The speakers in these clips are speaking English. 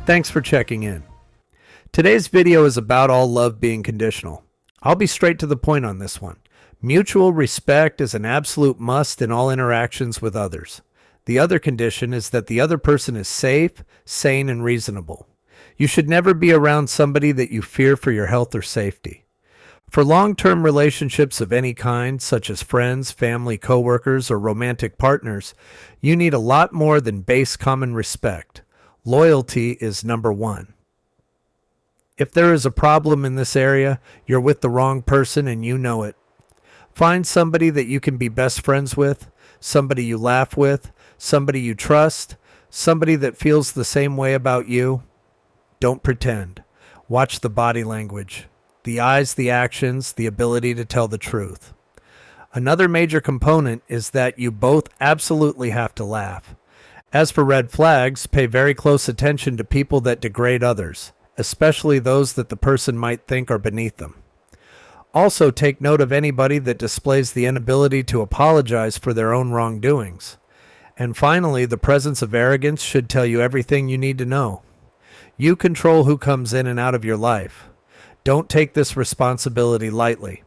Thanks for checking in. Today's video is about all love being conditional. I'll be straight to the point on this one. Mutual respect is an absolute must in all interactions with others. The other condition is that the other person is safe, sane, and reasonable. You should never be around somebody that you fear for your health or safety. For long-term relationships of any kind, such as friends, family, coworkers, or romantic partners, you need a lot more than base common respect. Loyalty is number one. If there is a problem in this area, you're with the wrong person and you know it. Find somebody that you can be best friends with, somebody you laugh with, somebody you trust, somebody that feels the same way about you. Don't pretend. Watch the body language, the eyes, the actions, the ability to tell the truth. Another major component is that you both absolutely have to laugh. As for red flags, pay very close attention to people that degrade others, especially those that the person might think are beneath them. Also, take note of anybody that displays the inability to apologize for their own wrongdoings. And finally, the presence of arrogance should tell you everything you need to know. You control who comes in and out of your life. Don't take this responsibility lightly.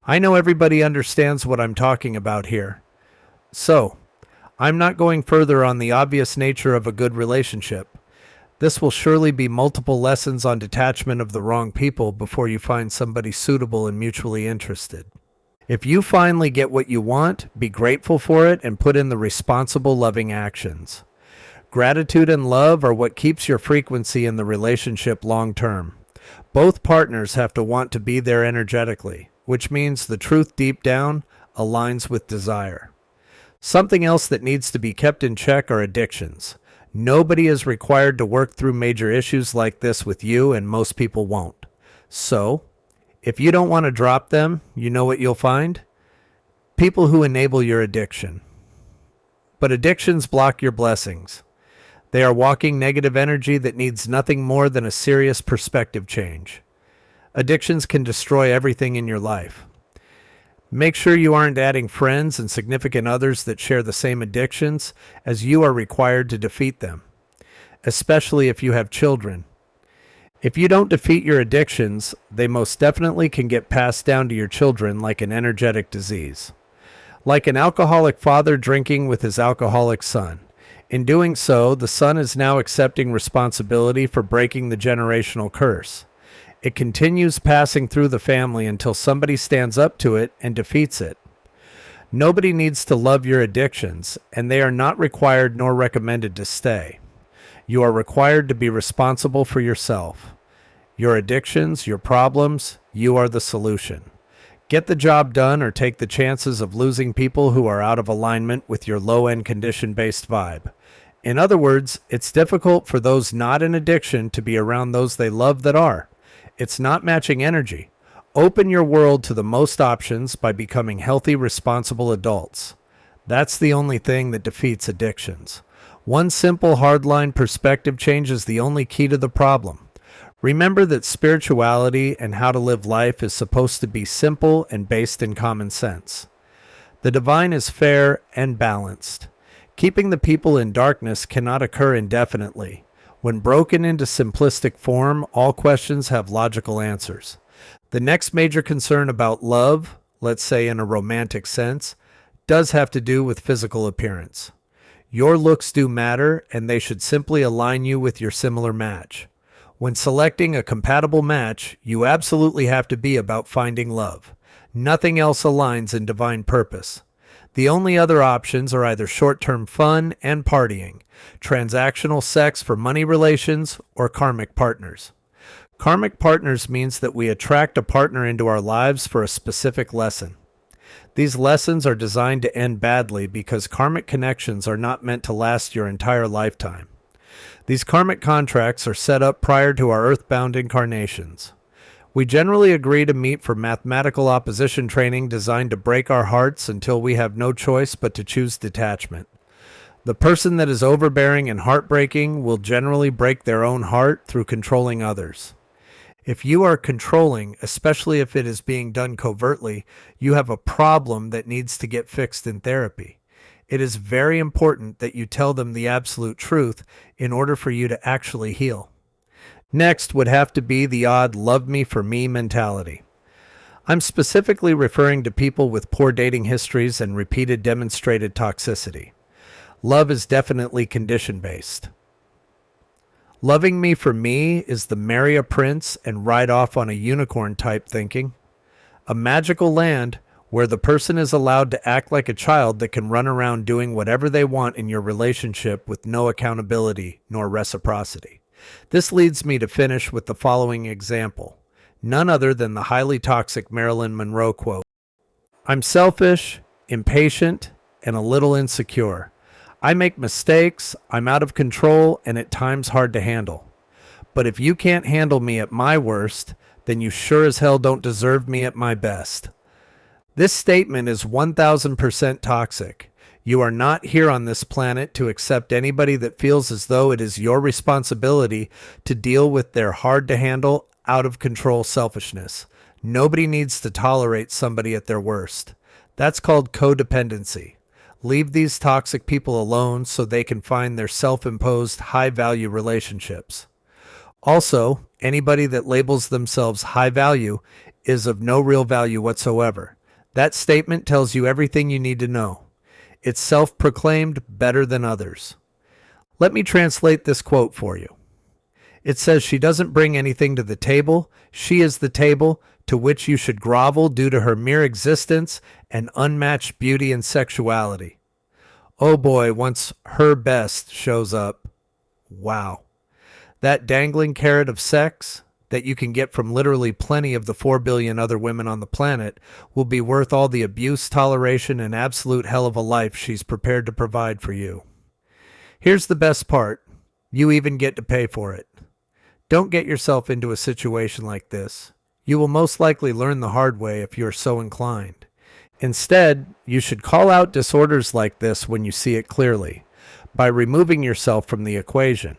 I know everybody understands what I'm talking about here. So, I'm not going further on the obvious nature of a good relationship. This will surely be multiple lessons on detachment of the wrong people before you find somebody suitable and mutually interested. If you finally get what you want, be grateful for it and put in the responsible, loving actions. Gratitude and love are what keeps your frequency in the relationship long term. Both partners have to want to be there energetically, which means the truth deep down aligns with desire. Something else that needs to be kept in check are addictions. Nobody is required to work through major issues like this with you, and most people won't. So, if you don't want to drop them, you know what you'll find? People who enable your addiction. But addictions block your blessings. They are walking negative energy that needs nothing more than a serious perspective change. Addictions can destroy everything in your life. Make sure you aren't adding friends and significant others that share the same addictions, as you are required to defeat them, especially if you have children. If you don't defeat your addictions, they most definitely can get passed down to your children like an energetic disease. Like an alcoholic father drinking with his alcoholic son. In doing so, the son is now accepting responsibility for breaking the generational curse. It continues passing through the family until somebody stands up to it and defeats it. Nobody needs to love your addictions, and they are not required nor recommended to stay. You are required to be responsible for yourself. Your addictions, your problems, you are the solution. Get the job done or take the chances of losing people who are out of alignment with your low-end condition-based vibe. In other words, it's difficult for those not in addiction to be around those they love that are. It's not matching energy. Open your world to the most options by becoming healthy, responsible adults. That's the only thing that defeats addictions. One simple hardline perspective change is the only key to the problem. Remember that spirituality and how to live life is supposed to be simple and based in common sense. The divine is fair and balanced. Keeping the people in darkness cannot occur indefinitely. When broken into simplistic form, all questions have logical answers. The next major concern about love, let's say in a romantic sense, does have to do with physical appearance. Your looks do matter, and they should simply align you with your similar match. When selecting a compatible match, you absolutely have to be about finding love. Nothing else aligns in divine purpose. The only other options are either short-term fun and partying, transactional sex for money relations, or karmic partners. Karmic partners means that we attract a partner into our lives for a specific lesson. These lessons are designed to end badly because karmic connections are not meant to last your entire lifetime. These karmic contracts are set up prior to our earthbound incarnations. We generally agree to meet for mathematical opposition training designed to break our hearts until we have no choice but to choose detachment. The person that is overbearing and heartbreaking will generally break their own heart through controlling others. If you are controlling, especially if it is being done covertly, you have a problem that needs to get fixed in therapy. It is very important that you tell them the absolute truth in order for you to actually heal. Next would have to be the odd love me for me mentality. I'm specifically referring to people with poor dating histories and repeated demonstrated toxicity. Love is definitely condition-based. Loving me for me is the marry a prince and ride off on a unicorn type thinking. A magical land where the person is allowed to act like a child that can run around doing whatever they want in your relationship with no accountability nor reciprocity. This leads me to finish with the following example, none other than the highly toxic Marilyn Monroe quote. I'm selfish, impatient, and a little insecure. I make mistakes, I'm out of control, and at times hard to handle. But if you can't handle me at my worst, then you sure as hell don't deserve me at my best. This statement is 1000% toxic. You are not here on this planet to accept anybody that feels as though it is your responsibility to deal with their hard-to-handle, out-of-control selfishness. Nobody needs to tolerate somebody at their worst. That's called codependency. Leave these toxic people alone so they can find their self-imposed high-value relationships. Also, anybody that labels themselves high value is of no real value whatsoever. That statement tells you everything you need to know. It's self-proclaimed better than others. Let me translate this quote for you. It says she doesn't bring anything to the table. She is the table to which you should grovel due to her mere existence and unmatched beauty and sexuality. Oh boy, once her best shows up. Wow. That dangling carrot of sex that you can get from literally plenty of the 4 billion other women on the planet will be worth all the abuse, toleration, and absolute hell of a life she's prepared to provide for you. Here's the best part. You even get to pay for it. Don't get yourself into a situation like this. You will most likely learn the hard way if you're so inclined. Instead, you should call out disorders like this when you see it clearly, by removing yourself from the equation.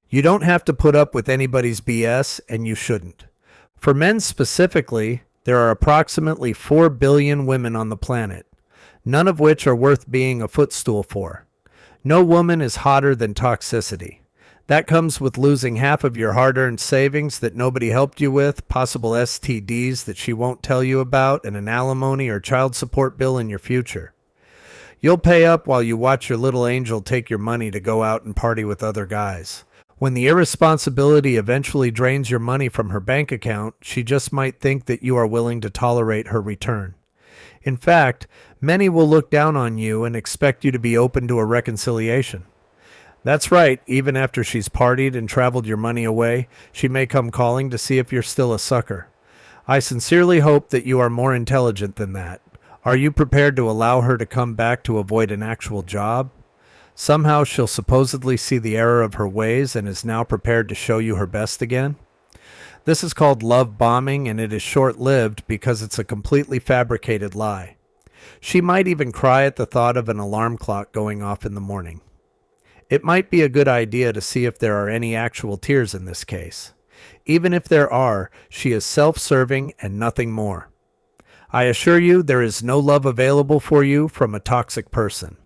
You don't have to put up with anybody's BS, and you shouldn't. For men specifically, there are approximately 4 billion women on the planet, none of which are worth being a footstool for. No woman is hotter than toxicity. That comes with losing half of your hard-earned savings that nobody helped you with, possible STDs that she won't tell you about, and an alimony or child support bill in your future. You'll pay up while you watch your little angel take your money to go out and party with other guys. When the irresponsibility eventually drains your money from her bank account, she just might think that you are willing to tolerate her return. In fact, many will look down on you and expect you to be open to a reconciliation. That's right, even after she's partied and traveled your money away, she may come calling to see if you're still a sucker. I sincerely hope that you are more intelligent than that. Are you prepared to allow her to come back to avoid an actual job? Somehow she'll supposedly see the error of her ways and is now prepared to show you her best again? This is called love bombing, and it is short-lived because it's a completely fabricated lie. She might even cry at the thought of an alarm clock going off in the morning. It might be a good idea to see if there are any actual tears in this case. Even if there are, she is self-serving and nothing more. I assure you there is no love available for you from a toxic person.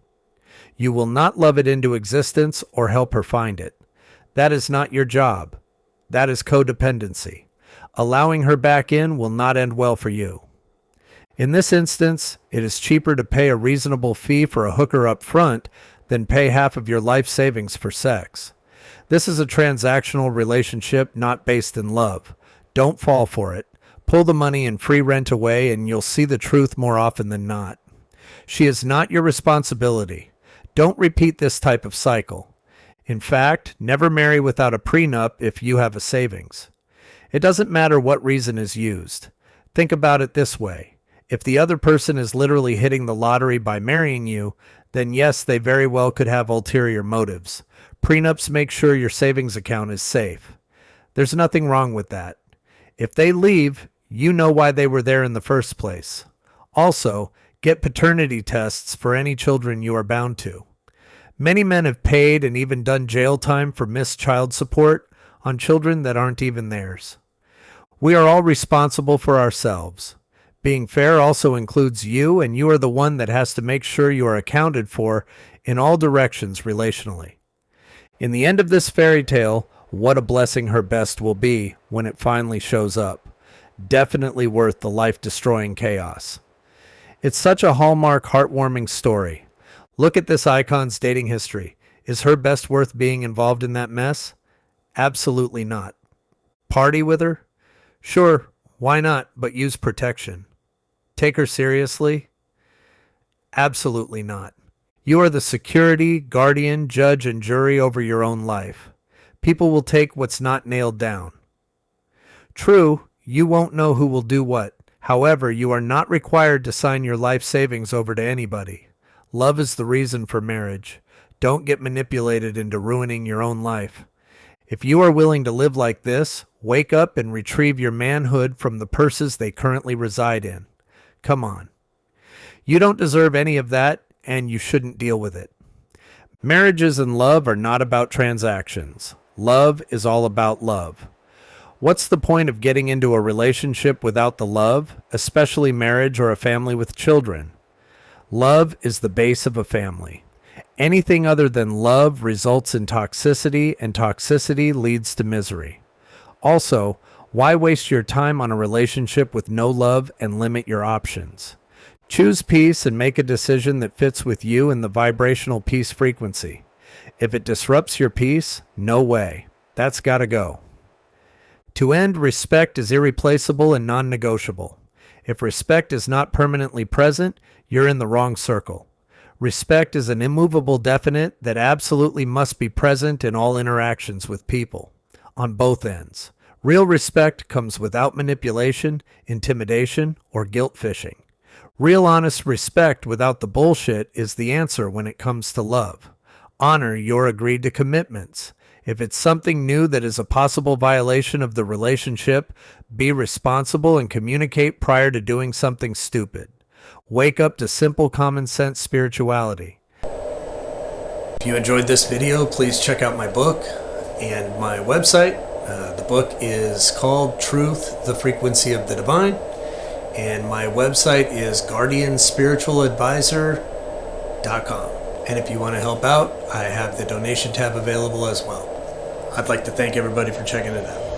You will not love it into existence or help her find it. That is not your job. That is codependency. Allowing her back in will not end well for you. In this instance, it is cheaper to pay a reasonable fee for a hooker up front than pay half of your life savings for sex. This is a transactional relationship not based in love. Don't fall for it. Pull the money and free rent away and you'll see the truth more often than not. She is not your responsibility. Don't repeat this type of cycle. In fact, never marry without a prenup if you have a savings. It doesn't matter what reason is used. Think about it this way. If the other person is literally hitting the lottery by marrying you, then yes, they very well could have ulterior motives. Prenups make sure your savings account is safe. There's nothing wrong with that. If they leave, you know why they were there in the first place. Also, get paternity tests for any children you are bound to. Many men have paid and even done jail time for missed child support on children that aren't even theirs. We are all responsible for ourselves. Being fair also includes you, and you are the one that has to make sure you are accounted for in all directions relationally. In the end of this fairy tale, what a blessing her best will be when it finally shows up. Definitely worth the life-destroying chaos. It's such a hallmark, heartwarming story. Look at this icon's dating history. Is her best worth being involved in that mess? Absolutely not. Party with her? Sure, why not, but use protection. Take her seriously? Absolutely not. You are the security, guardian, judge, and jury over your own life. People will take what's not nailed down. True, you won't know who will do what. However, you are not required to sign your life savings over to anybody. Love is the reason for marriage. Don't get manipulated into ruining your own life. If you are willing to live like this, wake up and retrieve your manhood from the purses they currently reside in. Come on. You don't deserve any of that, and you shouldn't deal with it. Marriages and love are not about transactions. Love is all about love. What's the point of getting into a relationship without the love, especially marriage or a family with children? Love is the base of a family. Anything other than love results in toxicity, and toxicity leads to misery. Also, why waste your time on a relationship with no love and limit your options? Choose peace and make a decision that fits with you in the vibrational peace frequency. If it disrupts your peace, no way. That's gotta go. To end, respect is irreplaceable and non-negotiable. If respect is not permanently present, you're in the wrong circle. Respect is an immovable definite that absolutely must be present in all interactions with people, on both ends. Real respect comes without manipulation, intimidation, or guilt fishing. Real honest respect without the bullshit is the answer when it comes to love. Honor your agreed to commitments. If it's something new that is a possible violation of the relationship, be responsible and communicate prior to doing something stupid. Wake up to simple common sense spirituality. If you enjoyed this video, please check out my book and my website. The book is called Truth, the Frequency of the Divine. And my website is guardianspiritualadvisor.com. And if you want to help out, I have the donation tab available as well. I'd like to thank everybody for checking it out.